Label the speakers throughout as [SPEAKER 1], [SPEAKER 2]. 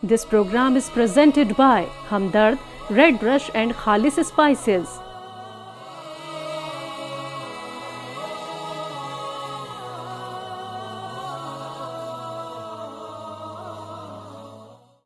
[SPEAKER 1] This program is presented by Hamdard, Red Brush and Khalis Spices.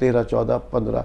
[SPEAKER 2] 13, 14, 15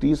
[SPEAKER 2] 30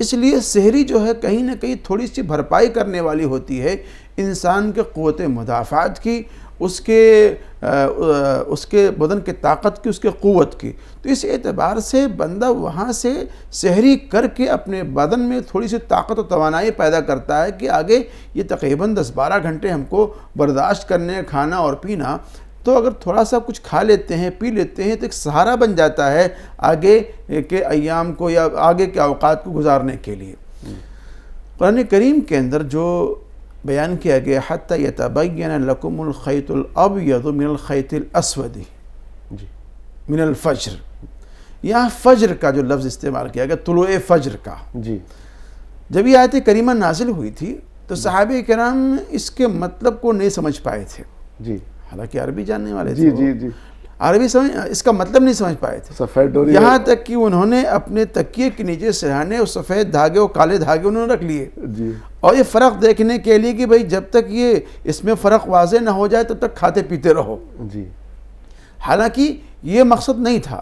[SPEAKER 3] اس لیے سحری جو ہے کہیں نہ کہیں تھوڑی سی بھرپائی کرنے والی ہوتی ہے انسان کے قوت مدافعات کی، اس کے بدن کی طاقت کی، اس کے قوت کی. تو اس اعتبار سے بندہ وہاں سے سحری کر کے اپنے بدن میں تھوڑی سی طاقت و توانائی پیدا کرتا ہے کہ آگے یہ تقریباً 10-12 گھنٹے ہم کو برداشت کرنے کھانا اور پینا، تو اگر تھوڑا سا کچھ کھا لیتے ہیں پی لیتے ہیں تو ایک سہارا بن جاتا ہے آگے کے ایام کو یا آگے کے اوقات کو گزارنے کے لیے. قرآن کریم کے اندر جو بیان کیا گیا حتی یتبین لکم الخیط الابیض من الخیط الاسود من الفجر، یہاں فجر کا جو لفظ استعمال کیا گیا، طلوع فجر کا.
[SPEAKER 2] جی.
[SPEAKER 3] جب یہ آیت کریمہ نازل ہوئی تھی تو صحابہ کرام اس کے مطلب کو نہیں سمجھ پائے تھے.
[SPEAKER 2] جی.
[SPEAKER 3] حالانکہ عربی جاننے والے
[SPEAKER 2] جی
[SPEAKER 3] تھے،
[SPEAKER 2] جی جی
[SPEAKER 3] عربی اس کا مطلب نہیں سمجھ پائے تھے.
[SPEAKER 2] سفید ڈوری
[SPEAKER 3] یہاں تک کہ انہوں نے اپنے تکیے کے نیچے سرہانے اور سفید دھاگے اور کالے دھاگے انہوں نے رکھ لیے،
[SPEAKER 2] جی.
[SPEAKER 3] اور یہ فرق دیکھنے کے لیے کہ بھئی جب تک یہ اس میں فرق واضح نہ ہو جائے تب تک کھاتے پیتے رہو.
[SPEAKER 2] جی.
[SPEAKER 3] حالانکہ یہ مقصد نہیں تھا،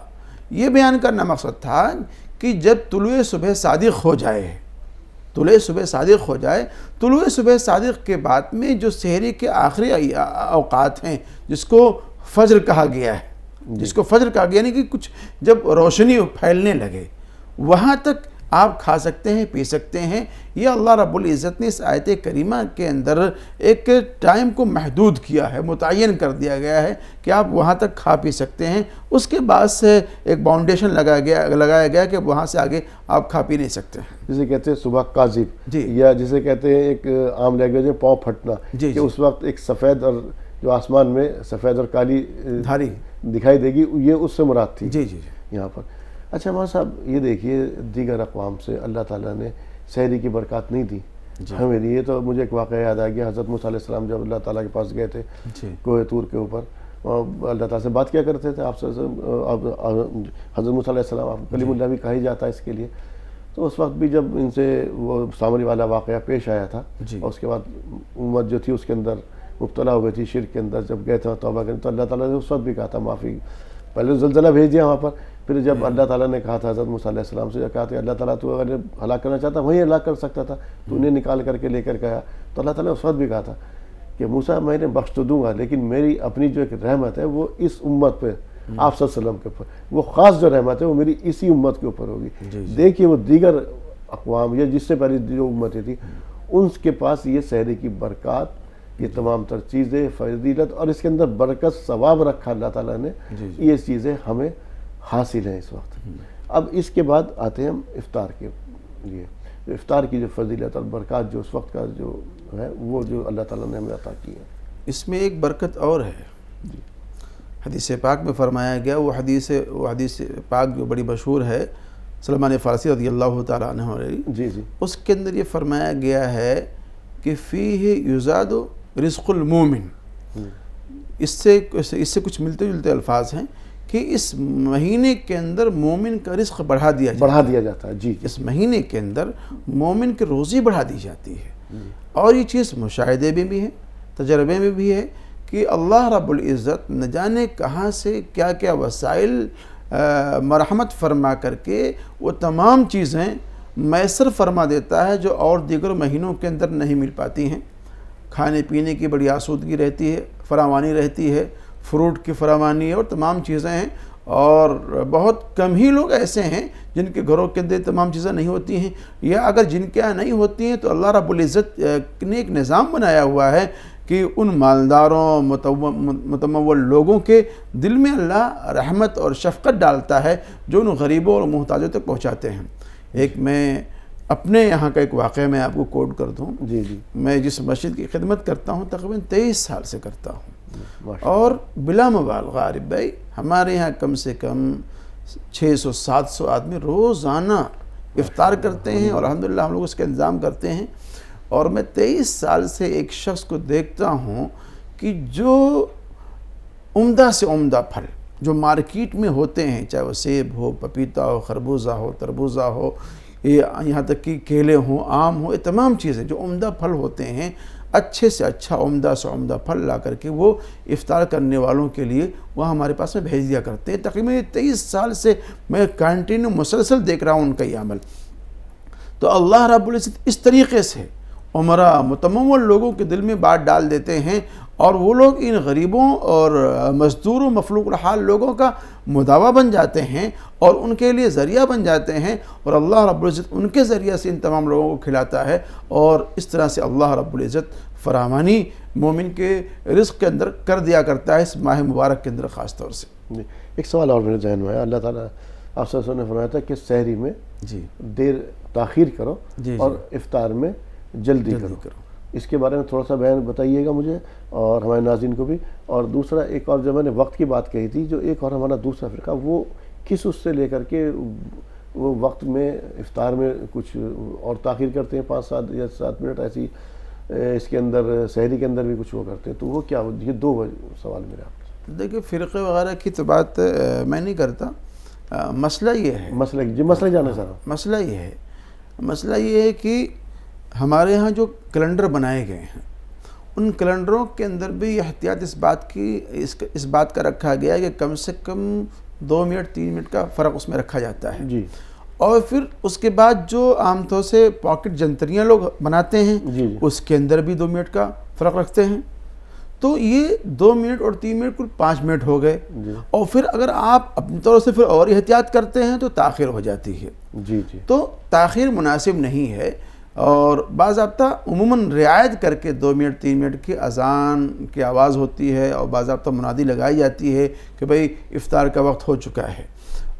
[SPEAKER 3] یہ بیان کرنا مقصد تھا کہ جب طلوع صبح صادق ہو جائے، طلوع صبح صادق ہو جائے، طلوع صبح صادق کے بعد میں جو سحری کے آخری اوقات ہیں جس کو فجر کہا گیا ہے، جس کو فجر کہا گیا، یعنی کہ کچھ جب روشنی پھیلنے لگے وہاں تک آپ کھا سکتے ہیں پی سکتے ہیں. یہ اللہ رب العزت نے اس آیت کریمہ کے اندر ایک ٹائم کو محدود کیا ہے، متعین کر دیا گیا ہے کہ آپ وہاں تک کھا پی سکتے ہیں. اس کے بعد سے ایک باؤنڈیشن لگایا گیا کہ وہاں سے آگے آپ کھا پی نہیں سکتے ہیں.
[SPEAKER 2] جسے کہتے ہیں صبح کاذب،
[SPEAKER 3] جی.
[SPEAKER 2] یا جسے کہتے ہیں ایک عام لینگویج میں پاؤں پھٹنا،
[SPEAKER 3] جی.
[SPEAKER 2] کہ اس وقت ایک سفید اور جو آسمان میں سفید اور کالی
[SPEAKER 3] دھاری
[SPEAKER 2] دکھائی دے گی، یہ اس سے مراد تھی.
[SPEAKER 3] جی جی
[SPEAKER 2] یہاں پر. اچھا مولانا صاحب یہ دیکھیے دیگر اقوام سے اللہ تعالیٰ نے سحری کی برکات نہیں دی ہمیں دی. یہ تو مجھے ایک واقعہ یاد آ گیا، حضرت موسیٰ علیہ السلام جب اللہ تعالیٰ کے پاس گئے تھے کوہ طور کے اوپر، اللہ تعالیٰ سے بات کیا کرتے تھے. آپ سے حضرت موسیٰ علیہ السلام، آپ کلیم اللہ بھی کہا ہی جاتا ہے اس کے لیے. تو اس وقت بھی جب ان سے وہ سامنے والا واقعہ پیش آیا تھا، اور اس کے بعد امت جو تھی اس کے اندر مبتلا ہو گئی تھی شرک کے اندر، جب گئے تھے توبہ کرنے، تو اللہ تعالیٰ نے اس وقت بھی کہا تھا معافی. پہلے زلزلہ بھیج دیا وہاں پر، پھر جب اللہ تعالیٰ نے کہا تھا حضرت موسیٰ علیہ السلام سے، کہا تھا اللہ تعالیٰ تو اگر ہلاک کرنا چاہتا وہیں ہلاک کر سکتا تھا، تو انہیں نکال کر کے لے کر گیا. تو اللہ تعالیٰ نے اس وقت بھی کہا تھا کہ موسیٰ میں نے بخش تو دوں گا، لیکن میری اپنی جو ایک رحمت ہے وہ اس امت پہ، آپ صلی اللہ علیہ وسلم کے اوپر، وہ خاص جو رحمت ہے وہ میری اسی امت کے اوپر ہوگی. دیکھیے وہ دیگر اقوام یا جس سے پہلے جو امتیں تھیں ان کے پاس یہ سحری کی برکات، یہ تمام تر چیزیں، فضیلت، اور اس کے اندر برکت ثواب رکھا اللہ تعالیٰ نے، یہ چیزیں ہمیں حاصل ہیں اس وقت. اب اس کے بعد آتے ہیں ہم افطار کے لیے. افطار کی جو فضیلت اور برکات جو اس وقت کا جو ہے وہ جو اللہ تعالیٰ نے ہمیں عطا کی ہے،
[SPEAKER 3] اس میں ایک برکت اور ہے. حدیث پاک میں فرمایا گیا، وہ حدیث پاک جو بڑی مشہور ہے سلمان فارسی رضی اللہ تعالیٰ عنہ،
[SPEAKER 2] جی جی،
[SPEAKER 3] اس کے اندر یہ فرمایا گیا ہے کہ فیہ یزاد رزق المومن. اس سے کچھ ملتے جلتے الفاظ ہیں کہ اس مہینے کے اندر مومن کا رزق بڑھا دیا
[SPEAKER 2] جاتا ہے. جی،
[SPEAKER 3] اس مہینے کے اندر مومن کی روزی بڑھا دی جاتی ہے. اور یہ چیز مشاہدے میں بھی ہے، تجربے میں بھی ہے کہ اللہ رب العزت نہ جانے کہاں سے کیا کیا وسائل مرحمت فرما کر کے وہ تمام چیزیں میسر فرما دیتا ہے جو اور دیگر مہینوں کے اندر نہیں مل پاتی ہیں. کھانے پینے کی بڑی آسودگی رہتی ہے، فراوانی رہتی ہے، فروٹ کی فراوانی ہے، اور تمام چیزیں ہیں. اور بہت کم ہی لوگ ایسے ہیں جن کے گھروں کے اندر تمام چیزیں نہیں ہوتی ہیں، یا اگر جن کے یہاں نہیں ہوتی ہیں تو اللہ رب العزت نے ایک نظام بنایا ہوا ہے کہ ان مالداروں متمول لوگوں کے دل میں اللہ رحمت اور شفقت ڈالتا ہے جو ان غریبوں اور محتاجوں تک پہنچاتے ہیں. ایک میں اپنے یہاں کا ایک واقعہ میں آپ کو کوٹ کر دوں.
[SPEAKER 2] جی جی،
[SPEAKER 3] میں جس مسجد کی خدمت کرتا ہوں تقریباً 23 سال سے کرتا ہوں، اور بلا مبالغہ عارف بھائی ہمارے یہاں کم سے کم 600-700 آدمی روزانہ افطار کرتے ہیں، اور الحمدللہ ہم لوگ اس کا انتظام کرتے ہیں. اور میں 23 سال سے ایک شخص کو دیکھتا ہوں کہ جو عمدہ سے عمدہ پھل جو مارکیٹ میں ہوتے ہیں، چاہے وہ سیب ہو، پپیتا ہو، خربوزہ ہو، تربوزہ ہو، یہاں تک کہ کیلے ہوں، آم ہو، یہ تمام چیزیں جو عمدہ پھل ہوتے ہیں، اچھے سے اچھا عمدہ سے عمدہ پھل لا کر کے وہ افطار کرنے والوں کے لیے وہ ہمارے پاس میں بھیج دیا کرتے ہیں. تقریباً 23 سال سے میں کنٹینیو مسلسل دیکھ رہا ہوں ان کا یہ عمل. تو اللہ رب العزت اس طریقے سے عمرہ متمول لوگوں کے دل میں بات ڈال دیتے ہیں، اور وہ لوگ ان غریبوں اور مزدور و مفلوق الحال لوگوں کا مداوا بن جاتے ہیں اور ان کے لیے ذریعہ بن جاتے ہیں، اور اللہ رب العزت ان کے ذریعہ سے ان تمام لوگوں کو کھلاتا ہے، اور اس طرح سے اللہ رب العزت فراوانی مومن کے رزق کے اندر کر دیا کرتا ہے اس ماہ مبارک کے اندر خاص طور سے۔
[SPEAKER 2] جی، ایک سوال اور میرے ذہن میں ہے، اللہ تعالیٰ آپ صلی اللہ علیہ وسلم نے فرمایا تھا کہ سحری میں
[SPEAKER 3] جی
[SPEAKER 2] دیر تاخیر کرو
[SPEAKER 3] جی
[SPEAKER 2] اور افطار میں جلدی کرو۔ اس کے بارے میں تھوڑا سا بیان بتائیے گا مجھے اور ہمارے ناظرین کو بھی۔ اور دوسرا ایک اور جو میں نے وقت کی بات کہی تھی، جو ایک اور ہمارا دوسرا فرقہ وہ کس اس سے لے کر کے وہ وقت میں افطار میں کچھ اور تاخیر کرتے ہیں 5 یا 7 منٹ ایسی، اس کے اندر سحری کے اندر بھی کچھ وہ کرتے ہیں، تو وہ کیا؟ یہ 2 سوال میرے آپ سے۔
[SPEAKER 3] دیکھیے فرقے وغیرہ کی تو بات میں نہیں کرتا، مسئلہ یہ ہے،
[SPEAKER 2] مسئلہ جانا سر،
[SPEAKER 3] مسئلہ یہ ہے کہ ہمارے ہاں جو کیلنڈر بنائے گئے ہیں ان کیلنڈروں کے اندر بھی احتیاط اس بات کا رکھا گیا ہے کہ کم سے کم 2 منٹ 3 منٹ کا فرق اس میں رکھا جاتا ہے
[SPEAKER 2] جی،
[SPEAKER 3] اور پھر اس کے بعد جو عام طور سے پاکٹ جنتریاں لوگ بناتے ہیں
[SPEAKER 2] جی
[SPEAKER 3] اس کے اندر بھی 2 منٹ کا فرق رکھتے ہیں، تو یہ 2 منٹ اور 3 منٹ کل 5 منٹ ہو گئے، اور پھر اگر آپ اپنی طور سے پھر اور احتیاط کرتے ہیں تو تاخیر ہو جاتی ہے۔
[SPEAKER 2] جی
[SPEAKER 3] تو تاخیر مناسب نہیں ہے، اور باضابطہ عموماً رعایت کر کے 2 منٹ 3 منٹ کی اذان کی آواز ہوتی ہے، اور باضابطہ منادی لگائی جاتی ہے کہ بھئی افطار کا وقت ہو چکا ہے۔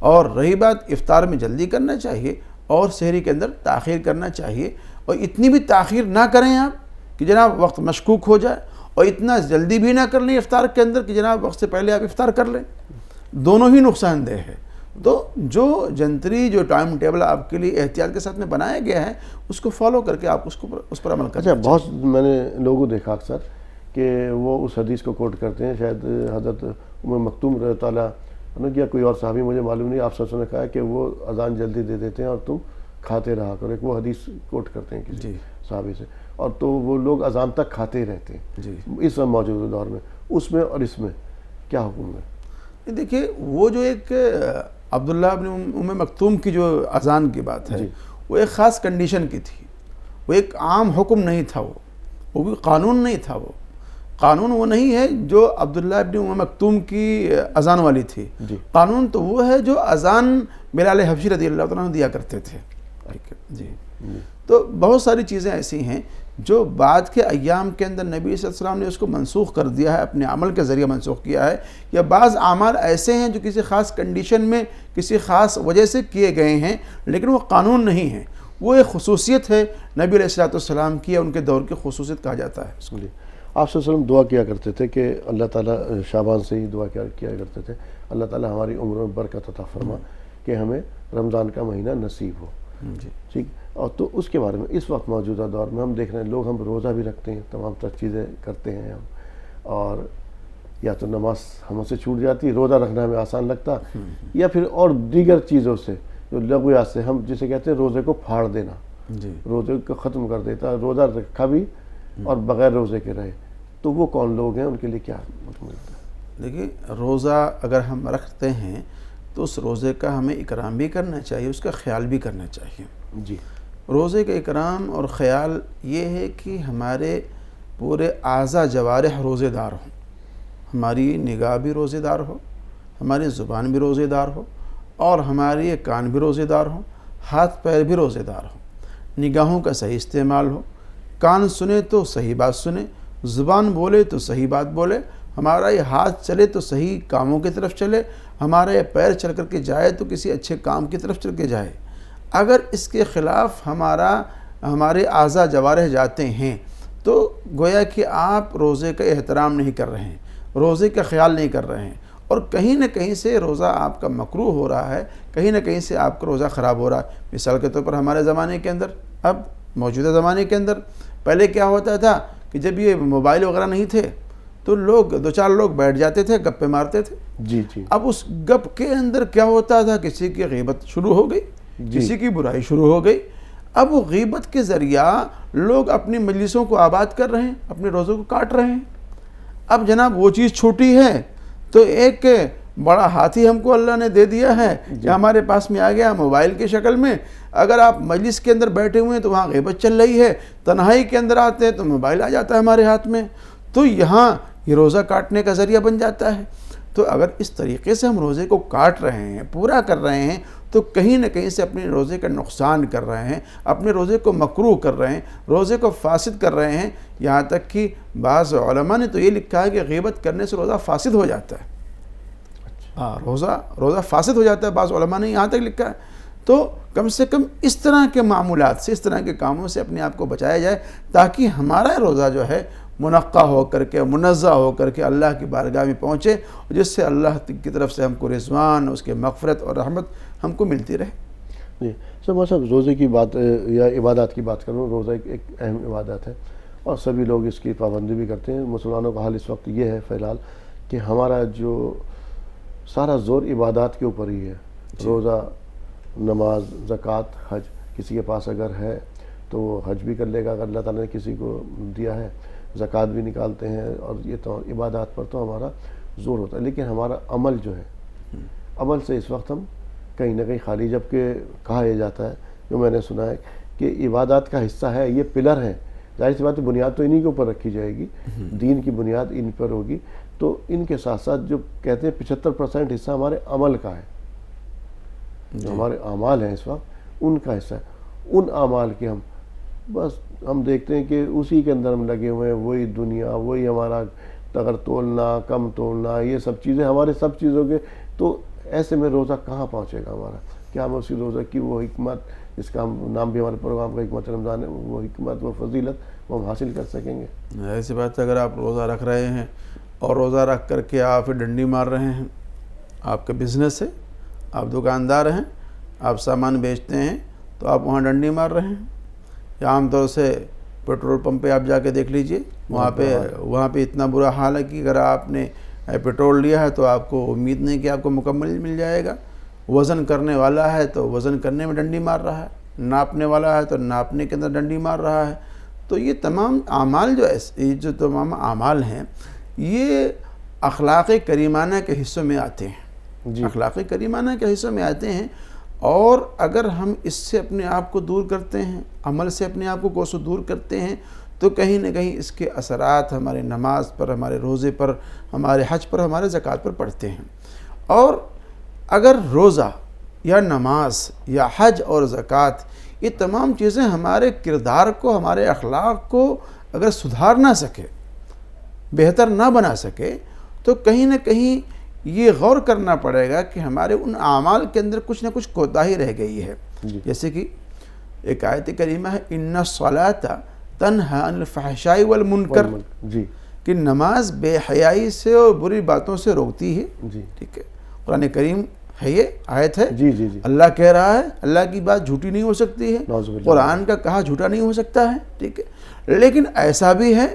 [SPEAKER 3] اور رہی بات افطار میں جلدی کرنا چاہیے اور سحری کے اندر تاخیر کرنا چاہیے، اور اتنی بھی تاخیر نہ کریں آپ کہ جناب وقت مشکوک ہو جائے، اور اتنا جلدی بھی نہ کر لیں افطار کے اندر کہ جناب وقت سے پہلے آپ افطار کر لیں، دونوں ہی نقصان دہ ہے۔ تو جو جنتری جو ٹائم ٹیبل آپ کے لیے احتیاط کے ساتھ میں بنایا گیا ہے اس کو فالو کر کے آپ اس پر عمل کریں۔
[SPEAKER 2] اچھا، بہت میں نے لوگوں کو دیکھا اکثر کہ وہ اس حدیث کو کوٹ کرتے ہیں، شاید حضرت ام مکتوم رضی اللہ تعالیٰ یا کوئی اور صحابی، مجھے معلوم نہیں، آپ صلی اللہ علیہ وسلم نے کہا کہ وہ اذان جلدی دے دیتے ہیں اور تم کھاتے رہا کرو، ایک وہ حدیث کوٹ کرتے ہیں کسی صحابی سے، اور تو وہ لوگ اذان تک کھاتے رہتے ہیں اس موجودہ دور میں، اس میں اور اس میں کیا حکم ہے؟
[SPEAKER 3] دیکھیے وہ جو ایک عبداللہ بن ام مکتوم کی جو اذان کی بات ہے وہ ایک خاص کنڈیشن کی تھی، وہ ایک عام حکم نہیں تھا، وہ بھی قانون نہیں تھا، وہ قانون وہ نہیں ہے جو عبداللہ بن ام مکتوم کی اذان والی تھی، قانون تو وہ ہے جو اذان بلال حبشی رضی اللہ عنہ دیا کرتے تھے۔ تو بہت ساری چیزیں ایسی ہیں جو بعد کے ایام کے اندر نبی صلی اللہ علیہ وسلم نے اس کو منسوخ کر دیا ہے، اپنے عمل کے ذریعے منسوخ کیا ہے، یا بعض اعمال ایسے ہیں جو کسی خاص کنڈیشن میں کسی خاص وجہ سے کیے گئے ہیں لیکن وہ قانون نہیں ہے، وہ ایک خصوصیت ہے نبی علیہ السلام کی، ان کے دور کی خصوصیت کہا جاتا ہے۔
[SPEAKER 2] آپ صلی اللہ علیہ وسلم دعا کیا کرتے تھے کہ اللہ تعالیٰ شعبان سے ہی دعا کیا کرتے تھے، اللہ تعالیٰ ہماری عمر میں برکت عطا فرما کہ ہمیں رمضان کا مہینہ نصیب ہو۔ ٹھیک، اور تو اس کے بارے میں اس وقت موجودہ دور میں ہم دیکھ رہے ہیں لوگ ہم روزہ بھی رکھتے ہیں، تمام تر چیزیں کرتے ہیں ہم، اور یا تو نماز ہم سے چھوٹ جاتی، روزہ رکھنا ہمیں آسان لگتا، یا پھر اور دیگر چیزوں سے جو لغویات سے ہم جسے کہتے ہیں روزے کو پھاڑ دینا، روزے کو ختم کر دیتا، روزہ رکھا بھی اور بغیر روزے کے رہے، تو وہ کون لوگ ہیں، ان کے لیے کیا حکم ملتا ہے؟
[SPEAKER 3] دیکھیے روزہ اگر ہم رکھتے ہیں تو اس روزے کا ہمیں اکرام بھی کرنا چاہیے، اس کا خیال بھی کرنا چاہیے۔
[SPEAKER 2] جی،
[SPEAKER 3] روزے کا اکرام اور خیال یہ ہے کہ ہمارے پورے اعضاء جوارح روزے دار ہوں، ہماری نگاہ بھی روزے دار ہو، ہماری زبان بھی روزے دار ہو، اور ہمارے کان بھی روزے دار ہوں، ہاتھ پیر بھی روزے دار ہوں، نگاہوں کا صحیح استعمال ہو، کان سنے تو صحیح بات سنے، زبان بولے تو صحیح بات بولے، ہمارا یہ ہاتھ چلے تو صحیح کاموں کی طرف چلے، ہمارا یہ پیر چل کر کے جائے تو کسی اچھے کام کی طرف چل کے جائے۔ اگر اس کے خلاف ہمارے اعضاء جوارح جاتے ہیں تو گویا کہ آپ روزے کا احترام نہیں کر رہے ہیں، روزے کا خیال نہیں کر رہے ہیں، اور کہیں نہ کہیں سے روزہ آپ کا مکروہ ہو رہا ہے، کہیں نہ کہیں سے آپ کا روزہ خراب ہو رہا ہے۔ مثال کے طور پر ہمارے زمانے کے اندر، اب موجودہ زمانے کے اندر، پہلے کیا ہوتا تھا کہ جب یہ موبائل وغیرہ نہیں تھے تو لوگ 2-4 لوگ بیٹھ جاتے تھے، گپے مارتے تھے۔
[SPEAKER 2] جی جی،
[SPEAKER 3] اب اس گپ کے اندر کیا ہوتا تھا، کسی کی غیبت شروع ہو گئی، کسی کی برائی شروع ہو گئی۔ اب وہ غیبت کے ذریعہ لوگ اپنی مجلسوں کو آباد کر رہے ہیں، اپنے روزوں کو کاٹ رہے ہیں۔ اب جناب وہ چیز چھوٹی ہے تو ایک بڑا ہاتھی ہم کو اللہ نے دے دیا ہے کہ ہمارے پاس میں آ گیا موبائل کی شکل میں. اگر آپ مجلس کے اندر بیٹھے ہوئے ہیں تو وہاں غیبت چل رہی ہے, تنہائی کے اندر آتے ہیں تو موبائل آ جاتا ہے ہمارے ہاتھ میں, تو یہاں یہ روزہ کاٹنے کا ذریعہ بن جاتا ہے. تو اگر اس طریقے سے ہم روزے کو کاٹ رہے ہیں, پورا کر رہے ہیں, تو کہیں نہ کہیں سے اپنے روزے کا نقصان کر رہے ہیں, اپنے روزے کو مکروہ کر رہے ہیں, روزے کو فاسد کر رہے ہیں. یہاں تک کہ بعض علماء نے تو یہ لکھا ہے کہ غیبت کرنے سے روزہ فاسد ہو جاتا ہے. روزہ فاسد ہو جاتا ہے, بعض علماء نے یہاں تک لکھا ہے. تو کم سے کم اس طرح کے معمولات سے, اس طرح کے کاموں سے اپنے آپ کو بچایا جائے, تاکہ ہمارا روزہ جو ہے منقع ہو کر کے, منزہ ہو کر کے اللہ کی بارگاہ میں پہنچے, جس سے اللہ کی طرف سے ہم کو رضوان, اس کے مغفرت اور رحمت ہم کو ملتی رہے.
[SPEAKER 2] جی سر, میں صاحب روزے کی بات یا عبادات کی بات کروں, روزہ ایک اہم عبادت ہے اور سبھی لوگ اس کی پابندی بھی کرتے ہیں. مسلمانوں کا حال اس وقت یہ ہے فی الحال کہ ہمارا جو سارا زور عبادات کے اوپر ہی ہے. روزہ, نماز, زکوٰۃ, حج, کسی کے پاس اگر ہے تو وہ حج بھی کر لے گا اگر اللہ تعالیٰ نے کسی کو دیا ہے, زکوٰۃ بھی نکالتے ہیں, اور یہ تو عبادات پر تو ہمارا زور ہوتا ہے. لیکن ہمارا عمل جو ہے, عمل سے اس وقت ہم کہیں نہ کہیں خالی, جبکہ کہا یہ جاتا ہے, جو میں نے سنا ہے کہ عبادات کا حصہ ہے, یہ پلر ہیں. ظاہر سی بات ہے بنیاد تو انہی کے اوپر رکھی جائے گی, دین کی بنیاد ان پر ہوگی. تو ان کے ساتھ ساتھ جو کہتے ہیں 75% حصہ ہمارے عمل کا ہے, جو ہمارے اعمال ہیں اس وقت ان کا حصہ ہے. ان اعمال کے ہم دیکھتے ہیں کہ اسی کے اندر ہم لگے ہوئے ہیں, وہی دنیا, وہی ہمارا اگر تولنا, کم تولنا, یہ سب چیزیں ہمارے سب چیزوں کے. تو ایسے میں روزہ کہاں پہنچے گا ہمارا؟ کیا ہم اسی روزہ کی وہ حکمت, اس کا نام بھی ہمارے پروگرام کا حکمت رمضان ہے, وہ حکمت, وہ فضیلت وہ ہم حاصل کر سکیں گے؟
[SPEAKER 3] ایسی بات ہے, اگر آپ روزہ رکھ رہے ہیں اور روزہ رکھ کر کے آپ ڈنڈی مار رہے ہیں, آپ کا بزنس ہے, آپ دکاندار ہیں, آپ سامان بیچتے ہیں, تو آپ وہاں ڈنڈی مار رہے ہیں. یا عام طور سے پیٹرول پمپ پہ آپ جا کے دیکھ لیجئے, وہاں پہ اتنا برا حال ہے کہ اگر آپ نے پیٹرول لیا ہے تو آپ کو امید نہیں کہ آپ کو مکمل مل جائے گا. وزن کرنے والا ہے تو وزن کرنے میں ڈنڈی مار رہا ہے, ناپنے والا ہے تو ناپنے کے اندر ڈنڈی مار رہا ہے. تو یہ تمام اعمال جو تمام اعمال ہیں, یہ اخلاق کریمانہ کے حصوں میں آتے ہیں. اخلاق کریمانہ کے حصوں میں آتے ہیں. اور اگر ہم اس سے اپنے آپ کو دور کرتے ہیں, عمل سے اپنے آپ کو کوسوں دور کرتے ہیں, تو کہیں نہ کہیں اس کے اثرات ہمارے نماز پر, ہمارے روزے پر, ہمارے حج پر, ہمارے زکوٰۃ پر پڑتے ہیں. اور اگر روزہ یا نماز یا حج اور زکوٰۃ, یہ تمام چیزیں ہمارے کردار کو, ہمارے اخلاق کو اگر سدھار نہ سکے, بہتر نہ بنا سکے, تو کہیں نہ کہیں یہ غور کرنا پڑے گا کہ ہمارے ان اعمال کے اندر کچھ نہ کچھ کوتاہی رہ گئی ہے. جیسے کہ ایک آیت کریمہ ہے, ان الصلاۃ تنہی عن الفحشاء والمنکر, کہ نماز بے حیائی سے اور بری باتوں سے روکتی ہے. ٹھیک ہے, قرآن کریم ہے, یہ آیت ہے. اللہ کہہ رہا ہے, اللہ کی بات جھوٹی نہیں ہو سکتی ہے, قرآن کا کہا جھوٹا نہیں ہو سکتا ہے. ٹھیک ہے, لیکن ایسا بھی ہے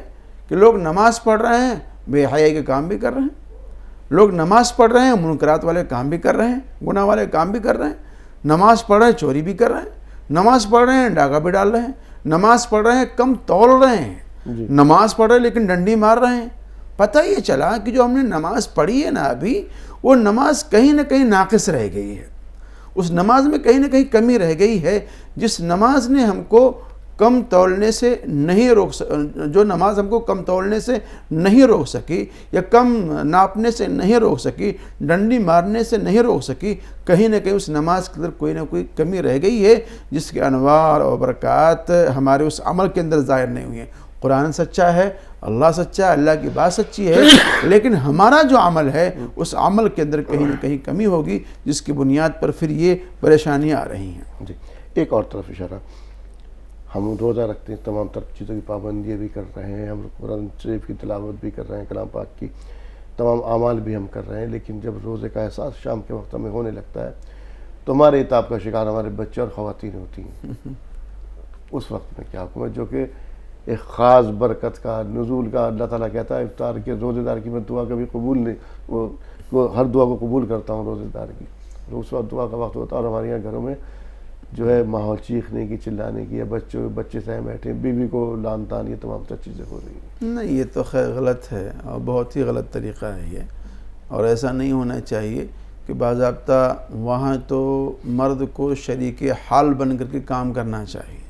[SPEAKER 3] کہ لوگ نماز پڑھ رہے ہیں, بے حیائی کے کام بھی کر رہے ہیں. لوگ نماز پڑھ رہے ہیں, منکرات والے کام بھی کر رہے ہیں, گناہ والے کام بھی کر رہے ہیں. نماز پڑھ رہے ہیں, چوری بھی کر رہے ہیں. نماز پڑھ رہے ہیں, ڈاکہ بھی ڈال رہے ہیں. نماز پڑھ رہے ہیں, کم تول رہے ہیں. نماز پڑھ رہے ہیں لیکن ڈنڈی مار رہے ہیں. پتہ یہ چلا کہ جو ہم نے نماز پڑھی ہے نا ابھی, وہ نماز کہیں نہ کہیں ناقص رہ گئی ہے. اس نماز میں کہیں نہ کہیں کمی رہ گئی ہے. جس نماز نے ہم کو کم تولنے سے نہیں جو نماز ہم کو کم تولنے سے نہیں روک سکی, یا کم ناپنے سے نہیں روک سکی, ڈنڈی مارنے سے نہیں روک سکی, کہیں نہ کہیں اس نماز کے اندر کوئی نہ کوئی کمی رہ گئی ہے, جس کے انوار اور برکات ہمارے اس عمل کے اندر ظاہر نہیں ہوئی ہیں. قرآن سچا ہے, اللہ سچا ہے, اللہ کی بات سچی ہے, لیکن ہمارا جو عمل ہے اس عمل کے اندر کہیں نہ کہیں کمی ہوگی, جس کی بنیاد پر پھر یہ پریشانیاں آ رہی ہیں.
[SPEAKER 2] ایک اور طرف اشارہ, ہم روزہ رکھتے ہیں, تمام تر چیزوں کی پابندیاں بھی کر رہے ہیں, ہم قرآن شریف کی تلاوت بھی کر رہے ہیں, کلام پاک کی تمام اعمال بھی ہم کر رہے ہیں, لیکن جب روزے کا احساس شام کے وقت ہمیں ہونے لگتا ہے تو ہمارے عتاب کا شکار ہمارے بچے اور خواتین ہوتی ہیں. اس وقت میں کیا حکم ہے, جو کہ ایک خاص برکت کا نزول کا, اللہ تعالیٰ کہتا ہے افطار کے روزے دار کی میں دعا کبھی قبول نہیں, وہ ہر دعا کو قبول کرتا ہوں روزے دار کی. اس وقت دعا کا وقت ہوتا ہے, اور ہمارے یہاں گھروں میں جو ہے ماحول چیخنے کی, چلانے کی, یا بچے سے بیٹھے, بیوی کو لان تان, یہ تمام تر چیزیں ہو رہی ہیں.
[SPEAKER 3] نہیں, یہ تو خیر غلط ہے اور بہت ہی غلط طریقہ ہے یہ. اور ایسا نہیں ہونا چاہیے کہ باضابطہ وہاں تو مرد کو شریک حال بن کر کے کام کرنا چاہیے،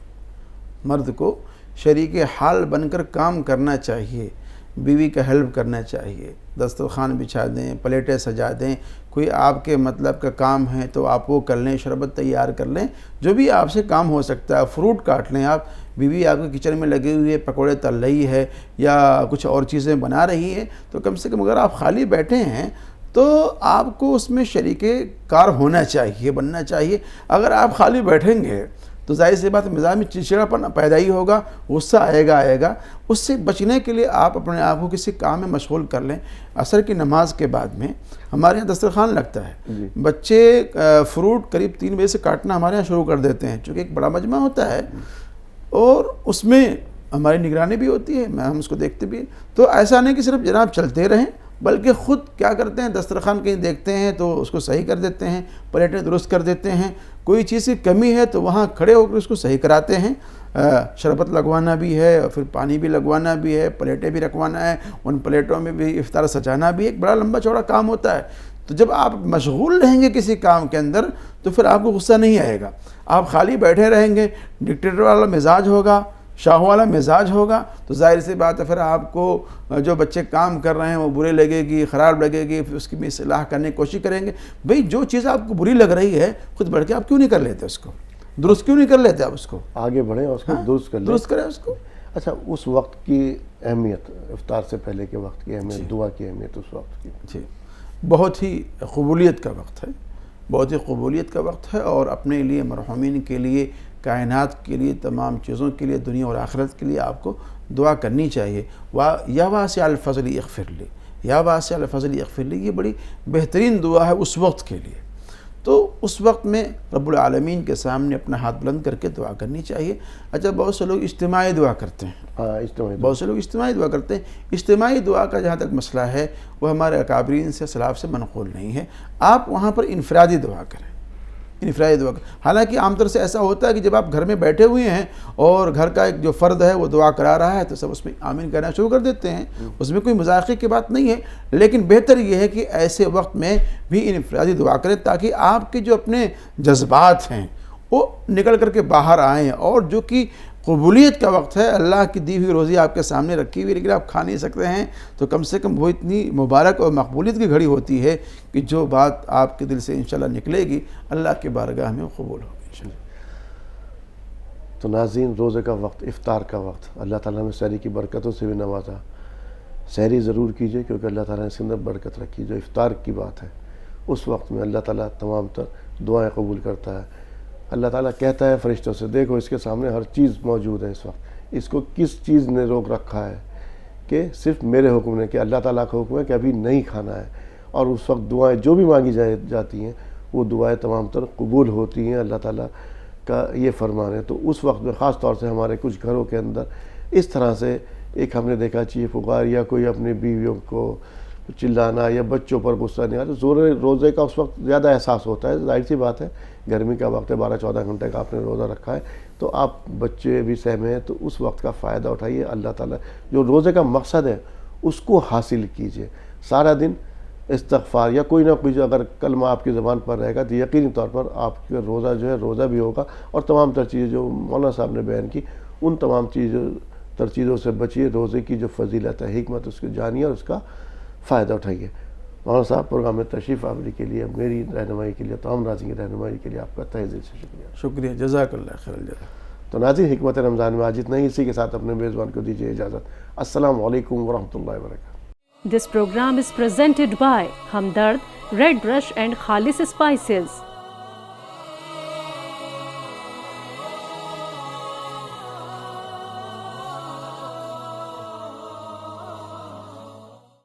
[SPEAKER 3] مرد کو شریک حال بن کر کام کرنا چاہیے، بیوی کا ہیلپ کرنا چاہیے، دسترخوان بچھا دیں، پلیٹیں سجا دیں، کوئی آپ کے مطلب کا کام ہے تو آپ وہ کر لیں، شربت تیار کر لیں، جو بھی آپ سے کام ہو سکتا ہے، فروٹ کاٹ لیں آپ، بیوی آپ کے کچن میں لگی ہوئی ہے، پکوڑے تل رہی ہے یا کچھ اور چیزیں بنا رہی ہے، تو کم سے کم اگر آپ خالی بیٹھے ہیں تو آپ کو اس میں شریک کار ہونا چاہیے، بننا چاہیے۔ اگر آپ خالی بیٹھیں گے تو ظاہر سی بات مزاج میں چڑچڑاپن پیدا ہی ہوگا، غصہ آئے گا۔ اس سے بچنے کے لیے آپ اپنے آپ کو کسی کام میں مشغول کر لیں۔ عصر کی نماز کے بعد میں ہمارے یہاں دسترخوان لگتا ہے، بچے فروٹ قریب 3 بجے سے کاٹنا ہمارے یہاں شروع کر دیتے ہیں، چونکہ ایک بڑا مجمع ہوتا ہے اور اس میں ہماری نگرانی بھی ہوتی ہے، ہم اس کو دیکھتے بھی ہیں۔ تو ایسا نہیں کہ صرف جناب چلتے رہیں، بلکہ خود کیا کرتے ہیں، دسترخوان کہیں دیکھتے ہیں تو اس کو صحیح کر دیتے ہیں، پلیٹیں درست کر دیتے ہیں، کوئی چیز کی کمی ہے تو وہاں کھڑے ہو کر اس کو صحیح کراتے ہیں۔ شربت لگوانا بھی ہے اور پھر پانی بھی لگوانا بھی ہے، پلیٹیں بھی رکھوانا ہے، ان پلیٹوں میں بھی افطار سجانا بھی ایک بڑا لمبا چوڑا کام ہوتا ہے۔ تو جب آپ مشغول رہیں گے کسی کام کے اندر تو پھر آپ کو غصہ نہیں آئے گا۔ آپ خالی بیٹھے رہیں گے، ڈکٹیٹر والا مزاج ہوگا، شاہ والا مزاج ہوگا، تو ظاہر سی بات ہے پھر آپ کو جو بچے کام کر رہے ہیں وہ برے لگے گی، خراب لگے گی، پھر اس کی بھی اصلاح کرنے کی کوشش کریں گے۔ بھئی جو چیز آپ کو بری لگ رہی ہے خود بڑھ کے آپ کیوں نہیں کر لیتے اس کو، درست کیوں نہیں کر لیتے آپ اس کو،
[SPEAKER 2] آگے بڑھیں اور اس کو درست کر لیں،
[SPEAKER 3] درست کریں اس کو۔
[SPEAKER 2] اچھا، اس وقت کی اہمیت، افطار سے پہلے کے وقت کی اہمیت، دعا کی اہمیت اس وقت کی؟
[SPEAKER 3] جی، بہت ہی قبولیت کا وقت ہے، بہت ہی قبولیت کا وقت ہے، اور اپنے لیے، مرحومین کے لیے، کائنات کے لیے، تمام چیزوں کے لیے، دنیا اور آخرت کے لیے آپ کو دعا کرنی چاہیے۔ یا واسع الفضل اغفر لی، یا واسع الفضل اغفر لی، یہ بڑی بہترین دعا ہے اس وقت کے لیے۔ تو اس وقت میں رب العالمین کے سامنے اپنا ہاتھ بلند کر کے دعا کرنی چاہیے۔ اچھا، بہت سے لوگ اجتماعی دعا کرتے ہیں، بہت سے لوگ اجتماعی دعا کرتے ہیں۔ اجتماعی دعا کا جہاں تک مسئلہ ہے وہ ہمارے اکابرین سے، سلاف سے منقول نہیں ہے۔ آپ وہاں پر انفرادی دعا کریں، انفرادی دعا کریں۔ حالانکہ عام طور سے ایسا ہوتا ہے کہ جب آپ گھر میں بیٹھے ہوئے ہیں اور گھر کا ایک جو فرد ہے وہ دعا کرا رہا ہے تو سب اس میں آمین کہنا شروع کر دیتے ہیں، اس میں کوئی مذاقے کی بات نہیں ہے، لیکن بہتر یہ ہے کہ ایسے وقت میں بھی انفرادی دعا کریں تاکہ آپ کے جو اپنے جذبات ہیں وہ نکل کر کے باہر آئیں، اور جو کہ قبولیت کا وقت ہے، اللہ کی دی ہوئی روزی آپ کے سامنے رکھی ہوئی لیکن آپ کھا نہیں سکتے ہیں، تو کم سے کم وہ اتنی مبارک اور مقبولیت کی گھڑی ہوتی ہے کہ جو بات آپ کے دل سے انشاءاللہ نکلے گی اللہ کے بارگاہ میں قبول ہوگی انشاءاللہ۔
[SPEAKER 2] تو ناظرین، روزے کا وقت، افطار کا وقت، اللہ تعالیٰ نے سحری کی برکتوں سے بھی نوازا۔ سحری ضرور کیجئے کیونکہ اللہ تعالیٰ نے اس کے اندر برکت رکھی۔ جو افطار کی بات ہے اس وقت میں اللہ تعالیٰ تمام تر دعائیں قبول کرتا ہے۔ اللہ تعالیٰ کہتا ہے فرشتوں سے، دیکھو اس کے سامنے ہر چیز موجود ہے، اس وقت اس کو کس چیز نے روک رکھا ہے کہ صرف میرے حکم نے، کہ اللہ تعالیٰ کا حکم ہے کہ ابھی نہیں کھانا ہے، اور اس وقت دعائیں جو بھی مانگی جاتی ہیں وہ دعائیں تمام تر قبول ہوتی ہیں، اللہ تعالیٰ کا یہ فرمان ہے۔ تو اس وقت میں خاص طور سے ہمارے کچھ گھروں کے اندر اس طرح سے ایک ہم نے دیکھا چیخ پکار یا کوئی اپنی بیویوں کو چلانا یا بچوں پر غصہ نہیں آتا، روزے کا اس وقت زیادہ احساس ہوتا ہے۔ ظاہر سی بات ہے، گرمی کا وقت ہے، 12-14 گھنٹے کا آپ نے روزہ رکھا ہے، تو آپ بچے بھی سہمے ہیں، تو اس وقت کا فائدہ اٹھائیے۔ اللہ تعالیٰ جو روزے کا مقصد ہے اس کو حاصل کیجئے۔ سارا دن استغفار یا کوئی نہ کوئی اگر کلمہ آپ کی زبان پر رہے گا تو یقینی طور پر آپ کا روزہ جو ہے روزہ بھی ہوگا، اور تمام تر چیزیں جو مولانا صاحب نے بیان کی ان تمام چیزوں سے بچیے۔ روزے کی جو فضیلت ہے، حکمت، اس کو جانیے اور اس کا فائدہ اٹھائیے۔ مولانا صاحب، پروگرام میں تشریف آوری کے لیے، میری رہنمائی کے لیے، تمام ناظرین کی رہنمائی کے لیے آپ کا تہہ دل سے شکریہ۔
[SPEAKER 3] شکریہ، جزاک اللہ خیر الجزا۔
[SPEAKER 2] تو ناظرین، حکمت رمضان میں آج اتنا ہی، اسی کے ساتھ اپنے میزبان کو دیجیے اجازت۔ السلام علیکم ورحمۃ اللہ وبرکاتہ۔
[SPEAKER 1] This program is presented by Hamdard, Red Brush and Khalis Spices.